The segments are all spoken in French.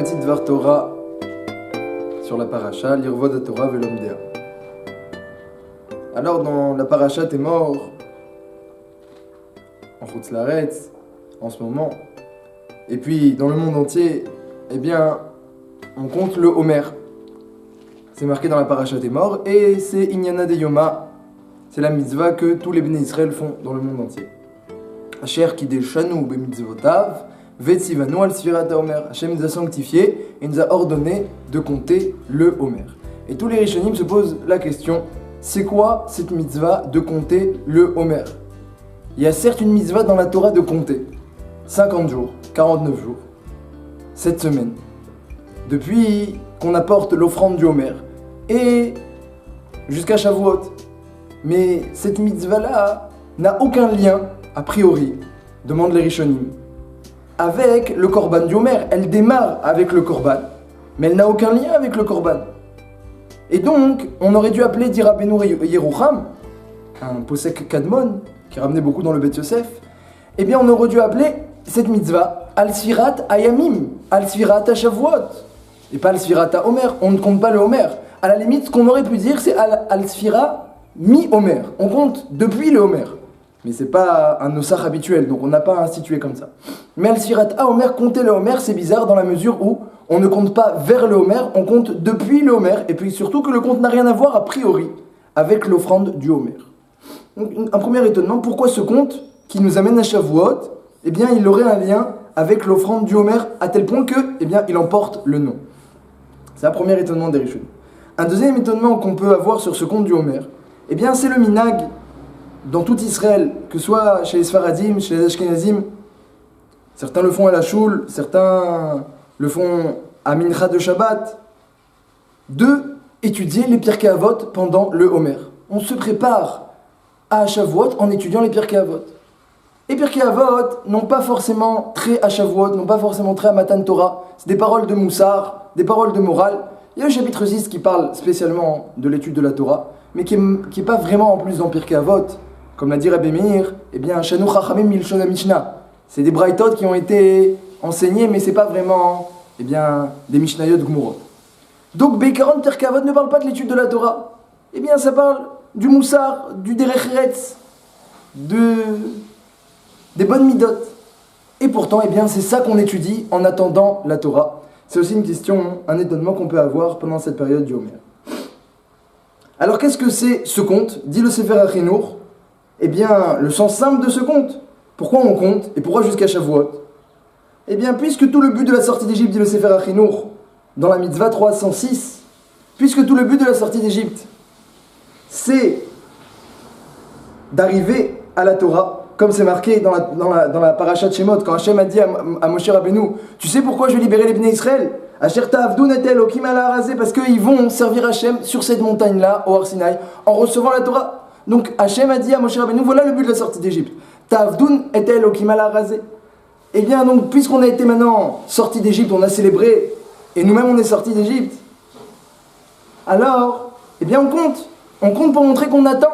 petit Dvar Torah sur la paracha, l'Irvod Torah Velomdea. Alors dans la paracha t'es mort en Chutz Laaretz en ce moment, et puis dans le monde entier, eh bien on compte le Homer. C'est marqué dans la paracha t'es mort, et c'est Inyana de Yoma, c'est la mitzvah que tous les Bnei Israël font dans le monde entier. Asher kideshanu bemitzvotav vetzivanu al sfirat haomer. Hachem nous a sanctifié et nous a ordonné de compter le Homer. Et tous les Rishonim se posent la question, c'est quoi cette mitzvah de compter le Homer? Il y a certes une mitzvah dans la Torah de compter 50 jours, 49 jours, 7 semaines, depuis qu'on apporte l'offrande du Homer et jusqu'à Shavuot. Mais cette mitzvah-là n'a aucun lien, a priori, demande les Rishonim, avec le Korban du Homer. Elle démarre avec le Korban, mais elle n'a aucun lien avec le Korban. Et donc, on aurait dû appeler dit Rabbeinu Yerucham, un posek Kadmon, qui ramenait beaucoup dans le Beth Yosef, eh bien on aurait dû appeler cette mitzvah Al-Sfirat Hayamim, Al-Sfirat HaShavuot, et pas Al-Sfirat HaOmer. On ne compte pas le Homer. À la limite, ce qu'on aurait pu dire, c'est Al-Sfirat mi-Homer. On compte depuis le Homer. Mais c'est pas un nosach habituel, donc on n'a pas institué comme ça. Mais Al-Sfirat HaOmer, compter le Homer, c'est bizarre dans la mesure où on ne compte pas vers le Homer, on compte depuis le Homer, et puis surtout que le compte n'a rien à voir a priori avec l'offrande du Homer. Donc un premier étonnement, pourquoi ce compte qui nous amène à Shavuot, eh bien il aurait un lien avec l'offrande du Homer à tel point que, eh bien il en porte le nom. C'est un premier étonnement des Rishonim. Un deuxième étonnement qu'on peut avoir sur ce compte du Homer, eh bien c'est le minhag dans tout Israël, que ce soit chez les Sfaradim, chez les Ashkenazim. Certains le font à la Shul, certains le font à Mincha de Shabbat, de étudier les Pirkei Avot pendant le Homer. On se prépare à Shavuot en étudiant les Pirkei Avot. Les Pirkei Avot n'ont pas forcément trait à Shavuot, n'ont pas forcément trait à Matan Torah. C'est des paroles de Moussar, des paroles de morale. Il y a le chapitre 6 qui parle spécialement de l'étude de la Torah, mais qui est pas vraiment en plus dans Pirkei Avot. Comme l'a dit Rabbi Meir, eh bien, Shanu Chachamim Milshon HaMishnah. C'est des braïtot qui ont été enseignés, mais c'est pas vraiment, eh bien, des Mishnayot Gmurot. Donc, Beikaron Pirkei Avot ne parle pas de l'étude de la Torah. Eh bien, ça parle du Moussar, du Derech Eretz, des bonnes midot. Et pourtant, eh bien, c'est ça qu'on étudie en attendant la Torah. C'est aussi une question, un étonnement qu'on peut avoir pendant cette période du Homer. Alors, qu'est-ce que c'est ce conte? Dit le Sefer HaChinour. Eh bien, le sens simple de ce conte. Pourquoi on compte et pourquoi jusqu'à Shavuot? Eh bien, puisque tout le but de la sortie d'Égypte, dit le Sefer HaChinour, dans la mitzvah 306, puisque tout le but de la sortie d'Égypte, c'est d'arriver à la Torah, comme c'est marqué dans la paracha de Shemot, quand Hachem a dit à Moshe Rabbeinu, tu sais pourquoi je vais libérer les Bnei Israël? Asher ta'avdun et Elokim ala harazeh, parce qu'ils vont servir Hachem sur cette montagne-là, au Har Sinaï, en recevant la Torah. Donc Hachem a dit à Moshe Rabbeinu, voilà le but de la sortie d'Égypte. Ta'avdun et Elokim ala harazeh. Eh bien donc, puisqu'on a été maintenant sorti d'Égypte, on a célébré, et nous-mêmes on est sortis d'Égypte, alors, eh bien on compte. On compte pour montrer qu'on attend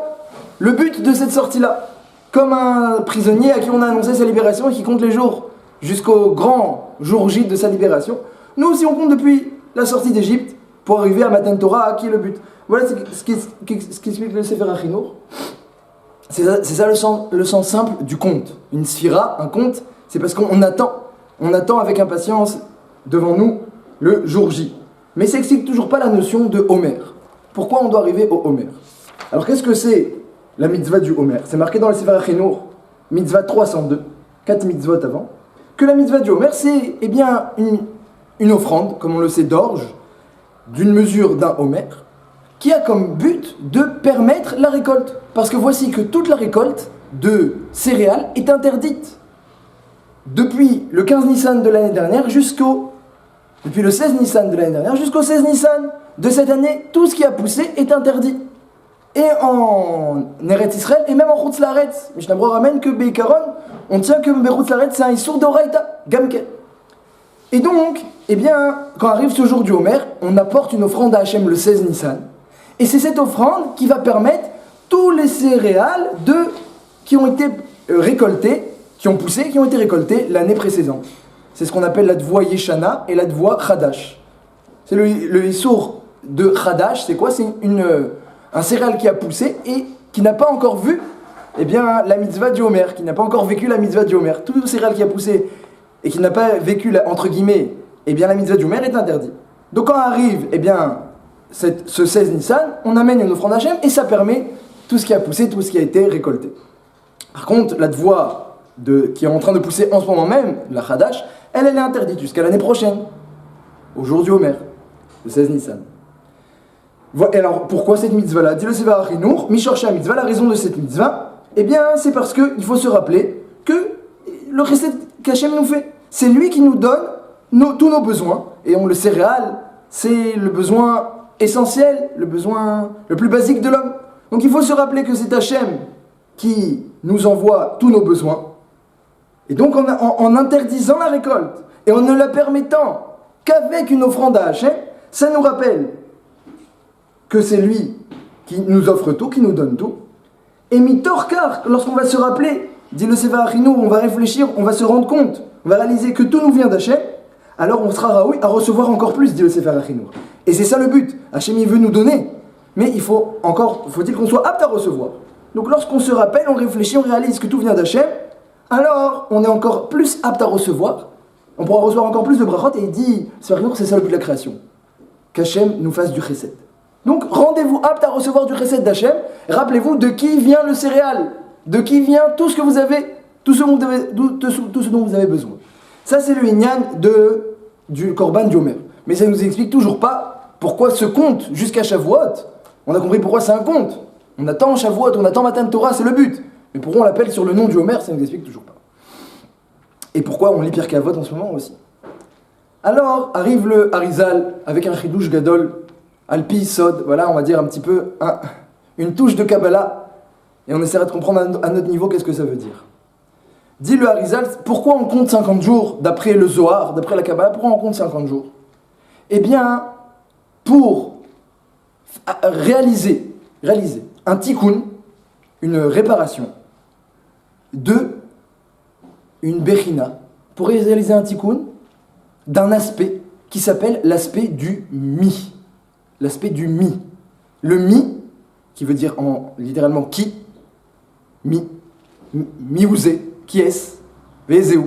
le but de cette sortie-là. Comme un prisonnier à qui on a annoncé sa libération et qui compte les jours jusqu'au grand jour J de sa libération. Nous aussi on compte depuis la sortie d'Égypte pour arriver à Matan Torah, qui est le but. Voilà ce qu'explique le Sefer HaChinour. C'est ça le sens simple du conte. Une sphira, un conte, c'est parce qu'on attend. On attend avec impatience devant nous le jour J. Mais ça n'explique toujours pas la notion de Homer. Pourquoi on doit arriver au Homer? Alors qu'est-ce que c'est la mitzvah du Homer? C'est marqué dans le Sefer HaChinour, mitzvah 302, 4 mitzvot avant, que la mitzvah du Homer, c'est eh bien une offrande, comme on le sait, d'orge, d'une mesure d'un Homer, qui a comme but de permettre la récolte. Parce que voici que toute la récolte de céréales est interdite. Depuis le 15 Nissan de l'année dernière depuis le 16 Nissan de l'année dernière jusqu'au 16 Nissan de cette année, tout ce qui a poussé est interdit. Et en Eretz Israël, et même en Chutz Laaretz, Mishnah Berurah ramène que Beikaron, on tient que Chutz Laaretz c'est un Issour d'Oraita, Gamken. Et donc, eh bien, quand arrive ce jour du Homer, on apporte une offrande à Hachem le 16 Nissan. Et c'est cette offrande qui va permettre tous les céréales qui ont été récoltés, qui ont poussé, qui ont été récoltés l'année précédente. c'est ce qu'on appelle la dvoie Yeshana et la dvoie Chadash. C'est le Issour de Chadash, c'est quoi? C'est un céréal qui a poussé et qui n'a pas encore vu la mitzvah du Homer, qui n'a pas encore vécu la mitzvah du Homer. Tout céréal qui a poussé et qui n'a pas vécu, entre guillemets, la mitzvah du Homer est interdit. Donc quand arrive ce 16 Nissan, on amène une offrande Hachem et ça permet tout ce qui a poussé, tout ce qui a été récolté. Par contre, la dvoie qui est en train de pousser en ce moment même, la Chadash, elle est interdite jusqu'à l'année prochaine, au jour du Homer, le 16 Nissan. Alors, pourquoi cette mitzvah-là? Dit le Sefer HaChinuch, Mishorshei mitzvah, la raison de cette mitzvah, c'est parce qu'il faut se rappeler que le chesed qu'Hachem nous fait, c'est lui qui nous donne tous nos besoins, et le céréal, c'est le besoin essentiel, le besoin le plus basique de l'homme. Donc il faut se rappeler que c'est Hachem qui nous envoie tous nos besoins, et donc en interdisant la récolte, et en ne la permettant qu'avec une offrande à Hachem, ça nous rappelle que c'est lui qui nous offre tout, qui nous donne tout. Et mitorkar, lorsqu'on va se rappeler, dit le Sefer HaChinuch, on va réfléchir, on va se rendre compte, on va réaliser que tout nous vient d'Hachem, alors on sera raoui à recevoir encore plus, dit le Sefer HaChinuch. Et c'est ça le but. Hachem, il veut nous donner, mais faut-il qu'on soit apte à recevoir. Donc lorsqu'on se rappelle, on réfléchit, on réalise que tout vient d'Hachem, alors on est encore plus apte à recevoir, on pourra recevoir encore plus de brachot, et il dit, Sefer HaChinuch, c'est ça le but de la création, qu'Hachem nous fasse du chesed. Donc rendez-vous apte à recevoir du chesed d'Hachem. Rappelez-vous de qui vient le céréal, de qui vient tout ce que vous avez, tout ce dont vous avez besoin. Ça c'est le inyan du korban du Homer. Mais ça ne nous explique toujours pas pourquoi ce conte jusqu'à Shavuot. On a compris pourquoi c'est un conte. On attend Shavuot, on attend Matan Torah, c'est le but. Mais pourquoi on l'appelle sur le nom du Homer, ça ne nous explique toujours pas. Et pourquoi on lit Pirkei Avot en ce moment aussi. Alors arrive le Harizal avec un chidouche gadol. Alpi Sod, voilà, on va dire un petit peu une touche de Kabbalah, et on essaiera de comprendre à notre niveau qu'est-ce que ça veut dire. Dit le Harizal, pourquoi on compte 50 jours d'après le Zohar, d'après la Kabbalah, pourquoi on compte 50 jours? Pour réaliser un tikkun, une réparation, une bechina, pour réaliser un tikkun d'un aspect qui s'appelle l'aspect du mi. L'aspect du mi. Le mi, qui veut dire littéralement qui, miouzé, qui est-ce, vezeu,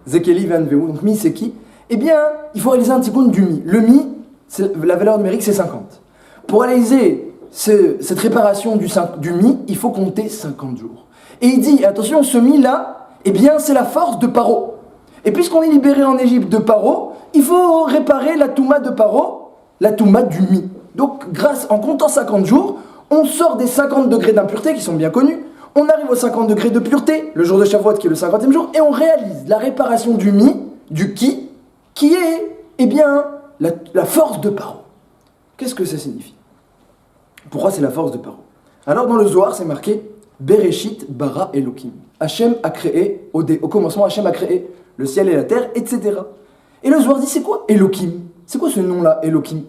zekeli vanveu, donc mi c'est qui? Il faut réaliser un tikkun du mi. Le mi, la valeur numérique c'est 50. Pour réaliser cette réparation du mi, il faut compter 50 jours. Et il dit, attention, ce mi-là, c'est la force de Paro. Et puisqu'on est libéré en Égypte de Paro, il faut réparer la touma de Paro, la touma du mi. Donc, en comptant 50 jours, on sort des 50 degrés d'impureté qui sont bien connus, on arrive aux 50 degrés de pureté, le jour de Shavuot qui est le 50e jour, et on réalise la réparation du mi, du qui est, la force de Paro. Qu'est-ce que ça signifie? Pourquoi c'est la force de Paro? Alors, dans le Zohar, c'est marqué Bereshit bara Elokim. Hachem a créé, au commencement, Hachem a créé le ciel et la terre, etc. Et le Zohar dit, c'est quoi Elokim? C'est quoi ce nom-là, Elokim?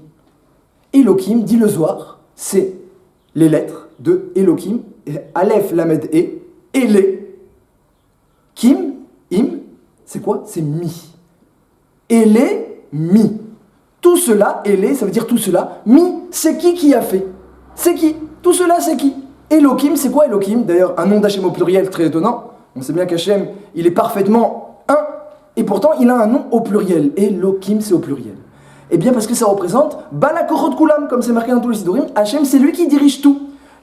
Elokim, dit le Zohar, c'est les lettres de Elokim, Aleph, Lamed, Ele, Kim, Im, c'est quoi? C'est Mi. Ele, Mi. Tout cela, Ele, ça veut dire tout cela, Mi, c'est qui a fait? C'est qui? Tout cela, c'est qui? Elokim, c'est quoi Elokim? D'ailleurs, un nom d'Hachem au pluriel, très étonnant. On sait bien qu'Hachem, il est parfaitement un, et pourtant, il a un nom au pluriel. Elokim, c'est au pluriel. Parce que ça représente Balakochot Kulam, comme c'est marqué dans tous les Sidurim. Hachem, c'est lui qui dirige tout.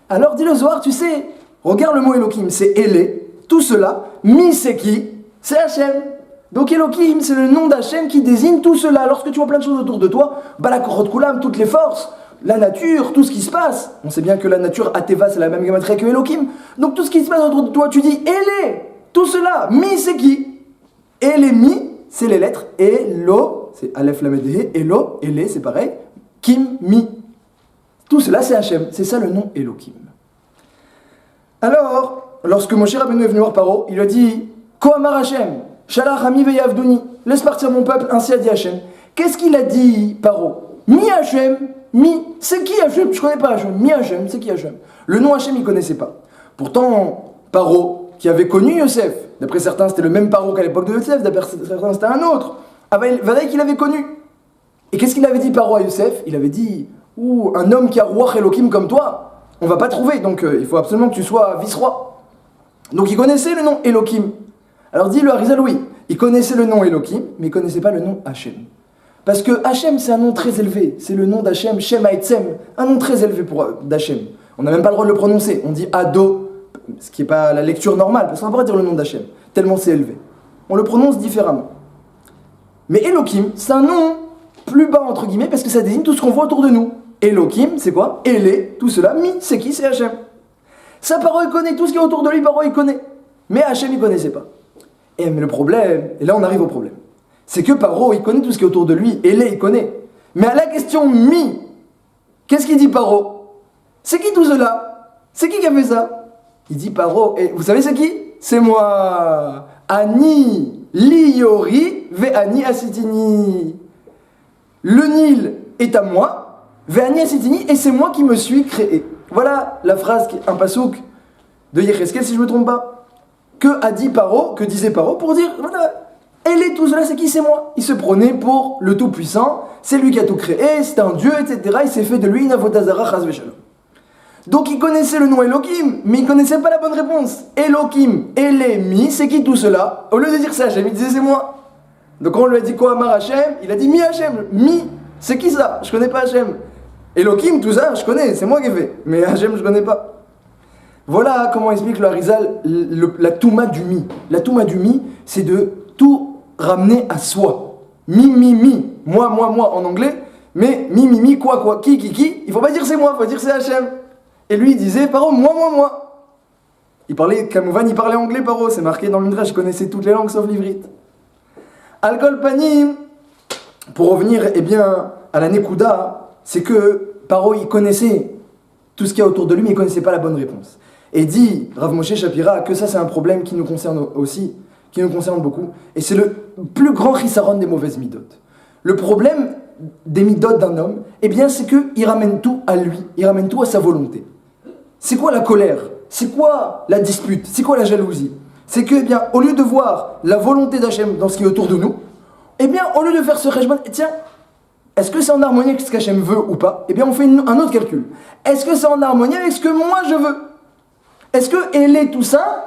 Alors, dit le Zohar, tu sais, regarde le mot Elokim, c'est Ele, tout cela. Mi, c'est qui? C'est Hachem. Donc Elokim, c'est le nom d'Hachem qui désigne tout cela. Lorsque tu vois plein de choses autour de toi, Balakochot Kulam, toutes les forces, la nature, tout ce qui se passe. On sait bien que la nature, Ateva, c'est la même gamatria que Elokim. Donc tout ce qui se passe autour de toi, tu dis Ele, tout cela. Mi, c'est qui? Ele, Mi, c'est les lettres. Elo, c'est Aleph Lamed He, Elo, Ele, c'est pareil. Kim, Mi. Tout cela, c'est Hachem. C'est ça le nom Elokim. Alors, lorsque Moshe Rabbeinu est venu voir Paro, il lui a dit Kohamar Hachem, Shalach Ami Veyavduni, laisse partir mon peuple, ainsi a dit Hachem. Qu'est-ce qu'il a dit, Paro? Mi Hachem, Mi, c'est qui Hachem? Je ne connais pas Hachem. Mi Hachem, c'est qui Hachem? Le nom Hachem, il ne connaissait pas. Pourtant, Paro, qui avait connu Yosef, D'après certains, c'était le même Paro qu'à l'époque de Yosef, d'après certains, c'était un autre. Vadaï qu'il avait connu. Et qu'est-ce qu'il avait dit Paro à Yosef? Il avait dit, ouh, un homme qui a roi Elohim comme toi, on va pas trouver, donc il faut absolument que tu sois vice-roi. Donc il connaissait le nom Elohim. Alors dit le Harizal, oui, il connaissait le nom Elohim, mais il connaissait pas le nom Hachem. Parce que Hachem, c'est un nom très élevé. C'est le nom d'Hachem, Shem Haetzem, un nom très élevé d'Hachem. On n'a même pas le droit de le prononcer. On dit Ado, ce qui n'est pas la lecture normale, parce qu'on n'a pas le droit de dire le nom d'Hachem, tellement c'est élevé. On le prononce différemment. Mais Elohim, c'est un nom plus bas, entre guillemets, parce que ça désigne tout ce qu'on voit autour de nous. Elohim, c'est quoi? Elé, tout cela. Mi, c'est qui? C'est Hachem. Sa parole, il connaît tout ce qui est autour de lui, parole, il connaît. Mais Hachem, il ne connaissait pas. Mais le problème, et là on arrive au problème, c'est que Paro, il connaît tout ce qui est autour de lui, Elé, il connaît. Mais à la question mi, qu'est-ce qu'il dit Paro? C'est qui tout cela? C'est qui a fait ça? Il dit Paro, et vous savez c'est qui? C'est moi. Ani liyori ve ani asitini. Le Nil est à moi, ve ani asitini, et c'est moi qui me suis créé. Voilà la phrase, un pasouk de Yecheskel, si je ne me trompe pas. Que a dit Paro, que disait Paro pour dire, voilà, elle est tout cela, c'est qui? C'est moi. Il se prenait pour le Tout-Puissant, c'est lui qui a tout créé, c'est un Dieu, etc. Il s'est fait de lui une avodazara chas v'shalom. Donc il connaissait le nom Elohim, mais il ne connaissait pas la bonne réponse. Elohim, Elé, c'est qui tout cela? Au lieu de dire c'est Hachem, il disait c'est moi. Donc on lui a dit quoi, Amar Hachem? Il a dit mi Hachem, mi, c'est qui ça? Je connais pas Hachem. Elohim, tout ça, je connais, c'est moi qui ai fait. Mais Hachem, je connais pas. Voilà comment explique le Harizal la Touma du mi. La Touma du mi, c'est de tout ramener à soi. Mi, moi en anglais, mais mi, quoi, qui, il faut pas dire c'est moi, il faut dire c'est Hachem. Et lui il disait, Paro, moi. Il parlait, Kamouvan, il parlait anglais, Paro, c'est marqué dans le Midrash, je connaissais toutes les langues sauf l'ivrite. Al-Kol Panim, pour revenir à la Nekuda, c'est que Paro il connaissait tout ce qu'il y a autour de lui, mais il ne connaissait pas la bonne réponse. Et dit Rav Moshe Shapira que ça c'est un problème qui nous concerne aussi, qui nous concerne beaucoup, et c'est le plus grand chisaron des mauvaises midot. Le problème des midot d'un homme, c'est qu'il ramène tout à lui, il ramène tout à sa volonté. C'est quoi la colère? C'est quoi la dispute? C'est quoi la jalousie? C'est que, au lieu de voir la volonté d'Hachem dans ce qui est autour de nous, au lieu de faire ce rejman, tiens, est-ce que c'est en harmonie avec ce qu'Hachem veut ou pas? On fait un autre calcul. Est-ce que c'est en harmonie avec ce que moi je veux? Est-ce que elle est tout ça?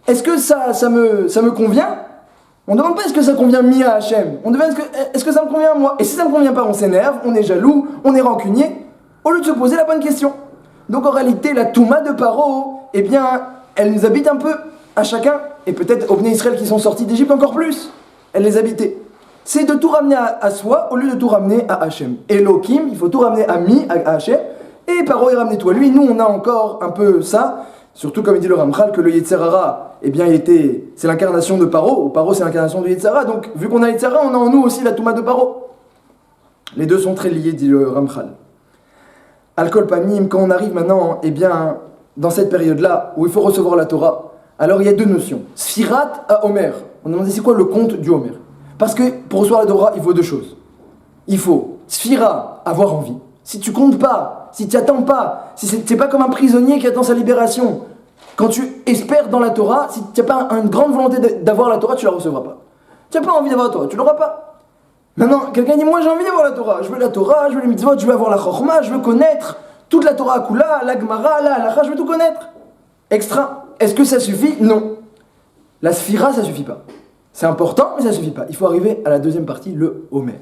Est-ce que ça me convient? On ne demande pas est-ce que ça convient mi à Hachem. On demande est-ce que ça me convient à moi? Et si ça ne me convient pas, on s'énerve, on est jaloux, on est rancunier, au lieu de se poser la bonne question. Donc en réalité, la Touma de Paro, elle nous habite un peu à chacun, et peut-être aux Bnei Israël qui sont sortis d'Égypte encore plus. Elle les habitait. C'est de tout ramener à soi au lieu de tout ramener à Hachem. Elohim, il faut tout ramener à mi, à Hachem, et Paro il ramenait tout à lui. Nous on a encore un peu ça, surtout comme il dit le Ramchal, que le Yetzer Hara, c'est l'incarnation de Paro, ou Paro c'est l'incarnation du Yetzer Hara, donc vu qu'on a Yetzer Hara, on a en nous aussi la Touma de Paro. Les deux sont très liés, dit le Ramchal. Al-Kol Panim, quand on arrive maintenant, dans cette période-là, où il faut recevoir la Torah, alors il y a deux notions. Sfirat à Omer. On a demandé c'est quoi le compte du Omer. Parce que pour recevoir la Torah, il faut deux choses. Il faut Sphira, avoir envie. Si tu comptes pas, si tu attends pas, si c'est pas comme un prisonnier qui attend sa libération. Quand tu espères dans la Torah, si tu n'as pas une grande volonté d'avoir la Torah, tu la recevras pas. Tu n'as pas envie d'avoir la Torah, tu l'auras pas. Maintenant, quelqu'un dit, moi j'ai envie d'avoir la Torah, je veux la Torah, je veux les mitzvot, je veux avoir la chorma, je veux connaître toute la Torah Kula, la Gemara, la halacha, je veux tout connaître. Extra. Est-ce que ça suffit? Non. La Sphira, ça suffit pas. C'est important, mais ça suffit pas. Il faut arriver à la deuxième partie, le Homer.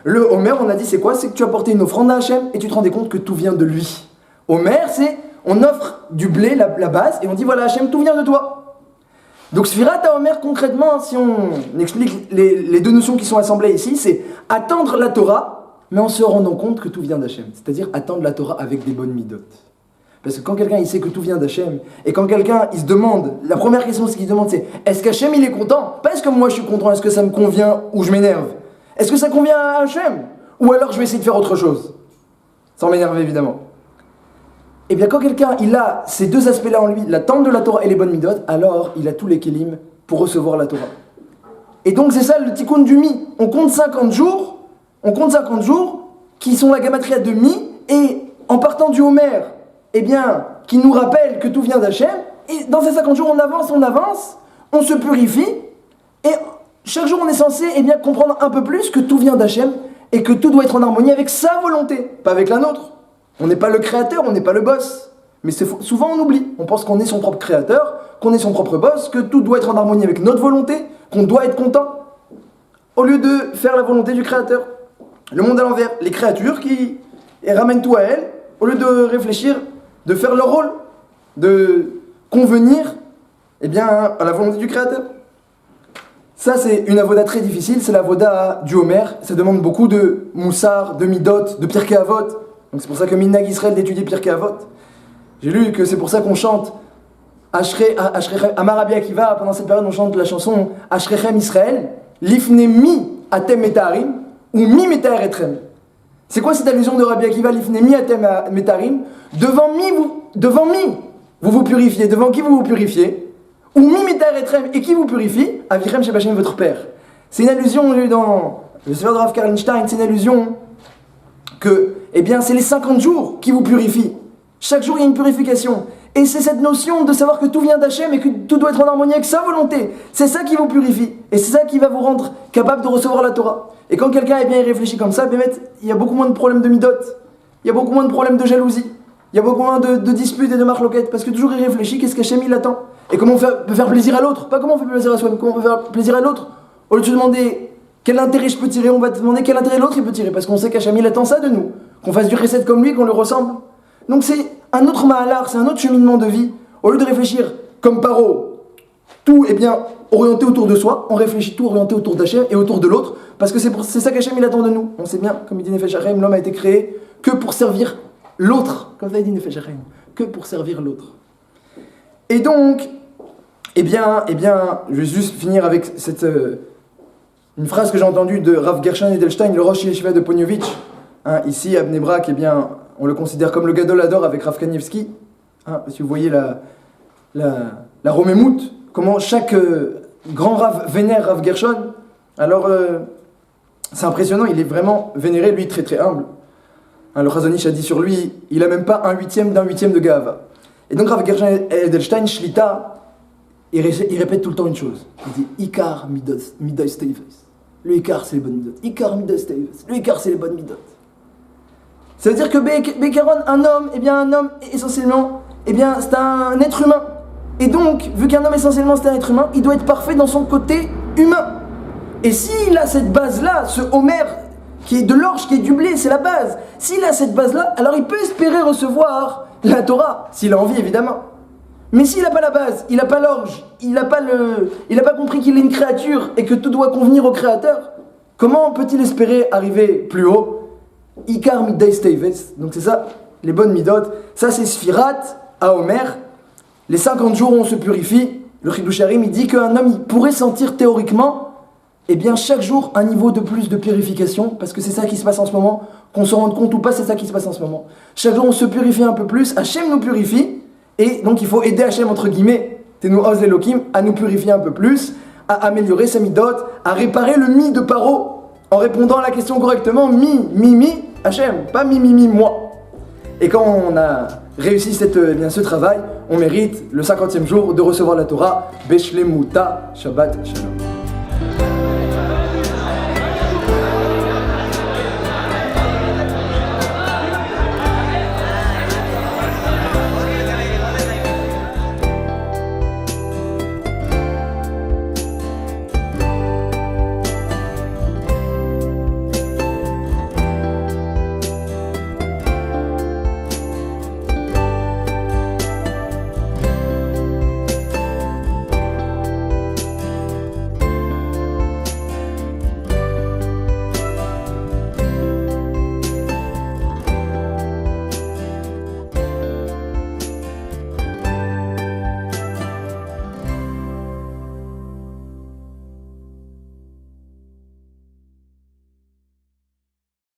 Le Homer, on a dit, c'est quoi? C'est que tu as porté une offrande à Hachem et tu te rendais compte que tout vient de lui. Homer, c'est, on offre du blé, la base, et on dit, voilà Hachem, tout vient de toi. Donc Sfirat à Homer, concrètement, si on explique les deux notions qui sont assemblées ici, c'est attendre la Torah, mais en se rendant compte que tout vient d'Hachem. C'est-à-dire attendre la Torah avec des bonnes midot. Parce que quand quelqu'un il sait que tout vient d'Hachem, et quand quelqu'un il se demande, la première question qu'il se demande c'est est-ce qu'Hachem il est content? Pas est-ce que moi je suis content, est-ce que ça me convient ou je m'énerve? Est-ce que ça convient à Hachem? Ou alors je vais essayer de faire autre chose? Sans m'énerver évidemment. Et bien quand quelqu'un il a ces deux aspects-là en lui, l'attente de la Torah et les bonnes midot, alors il a tous les kélim pour recevoir la Torah. Et donc c'est ça le tikkun du mi. On compte 50 jours qui sont la gamatria de mi, et en partant du Homer, qui nous rappelle que tout vient d'Hachem, et dans ces 50 jours, on avance, on se purifie, et chaque jour, on est censé comprendre un peu plus que tout vient d'Hachem, et que tout doit être en harmonie avec sa volonté, pas avec la nôtre. On n'est pas le créateur, on n'est pas le boss. Mais souvent, on oublie. On pense qu'on est son propre créateur, qu'on est son propre boss, que tout doit être en harmonie avec notre volonté, qu'on doit être content, au lieu de faire la volonté du créateur. Le monde à l'envers, les créatures qui ramènent tout à elles, au lieu de réfléchir, de faire leur rôle, de convenir à la volonté du créateur. Ça, c'est une avoda très difficile, c'est l'avoda du Homer. Ça demande beaucoup de moussar, de midot, de Pirkei Avot. Donc c'est pour ça que Minhag Israël d'étudier Pirkei Avot. J'ai lu que c'est pour ça qu'on chante Amar Rabbi Akiva, pendant cette période on chante la chanson Ashrechem Israël, Lifne mi atem metarim, ou mi metar etrem. C'est quoi cette allusion de Rabbi Akiva, Lifne mi atem metarim? Devant mi, vous vous purifiez. Devant qui vous vous purifiez? Ou mi metar etrem, et qui vous purifie? Avirem Shebashem, votre père. C'est une allusion, j'ai lu dans le Sefer de Rav Karlstein, c'est une allusion que, c'est les 50 jours qui vous purifient. Chaque jour, il y a une purification. Et c'est cette notion de savoir que tout vient d'Hachem et que tout doit être en harmonie avec sa volonté. C'est ça qui vous purifie. Et c'est ça qui va vous rendre capable de recevoir la Torah. Et quand quelqu'un y réfléchit comme ça, il y a beaucoup moins de problèmes de midot. Il y a beaucoup moins de problèmes de jalousie. Il y a beaucoup moins de disputes et de marloquettes. Parce que toujours il réfléchit, qu'est-ce qu'Hachem il attend. Et comment on peut faire plaisir à l'autre. Pas comment on fait plaisir à soi, comment on peut faire plaisir à l'autre. Au lieu de se demander quel intérêt je peux tirer, on va te demander quel intérêt l'autre il peut tirer. Parce qu'on sait qu'Hachem il attend ça de nous. Qu'on fasse du recette comme lui, qu'on le ressemble. Donc c'est un autre mahalar, c'est un autre cheminement de vie. Au lieu de réfléchir comme Paro, tout orienté autour de soi, on réfléchit tout orienté autour d'Hachem et autour de l'autre, parce que c'est ça qu'Hachem il attend de nous. On sait bien, comme il dit Nefesh Hachaim, l'homme a été créé que pour servir l'autre, comme ça il dit Nefesh Hachaim, que pour servir l'autre. Et donc, je vais juste finir avec une phrase que j'ai entendue de Rav Gershon Edelstein, le Rosh Yeshiva de Ponyovitch, ici à Bnei Brak, on le considère comme le Gadol Hador avec Rav Kanievski. Si vous voyez la Romémout, comment chaque grand Rav vénère Rav Gershon. Alors, c'est impressionnant, il est vraiment vénéré, lui, très très humble. Le Chazon Ish a dit sur lui, il n'a même pas un huitième d'un huitième de Gahava. Et donc Rav Gershon Edelstein, Shlita, il répète tout le temps une chose. Il dit Ikar Midas Teves. Le Ikar, c'est les bonnes midot. Ikar Midas Teves. Le Ikar, c'est les bonnes midot. Ça veut dire que Bekaron, un homme, essentiellement, c'est un être humain. Et donc, vu qu'un homme essentiellement c'est un être humain, il doit être parfait dans son côté humain. Et s'il a cette base-là, ce Homer, qui est de l'orge, qui est du blé, c'est la base. S'il a cette base-là, alors il peut espérer recevoir la Torah, s'il a envie évidemment. Mais s'il n'a pas la base, il n'a pas l'orge, il n'a pas compris qu'il est une créature et que tout doit convenir au créateur, comment peut-il espérer arriver plus haut? Ikar Midday Staves, donc c'est ça, les bonnes midot. Ça c'est Sfirat à Homer. Les 50 jours où on se purifie, le Chiddush Harim il dit qu'un homme il pourrait sentir théoriquement, chaque jour un niveau de plus de purification, parce que c'est ça qui se passe en ce moment, qu'on s'en rende compte ou pas, c'est ça qui se passe en ce moment. Chaque jour on se purifie un peu plus, Hachem nous purifie, et donc il faut aider Hachem entre guillemets, Tenu Oz Elokim, à nous purifier un peu plus, à améliorer sa midot, à réparer le mi de Paro, en répondant à la question correctement, mi, Hachem, pas mi, moi. Et quand on a réussi ce travail, on mérite le 50e jour de recevoir la Torah, Beshlemuta, Shabbat Shalom.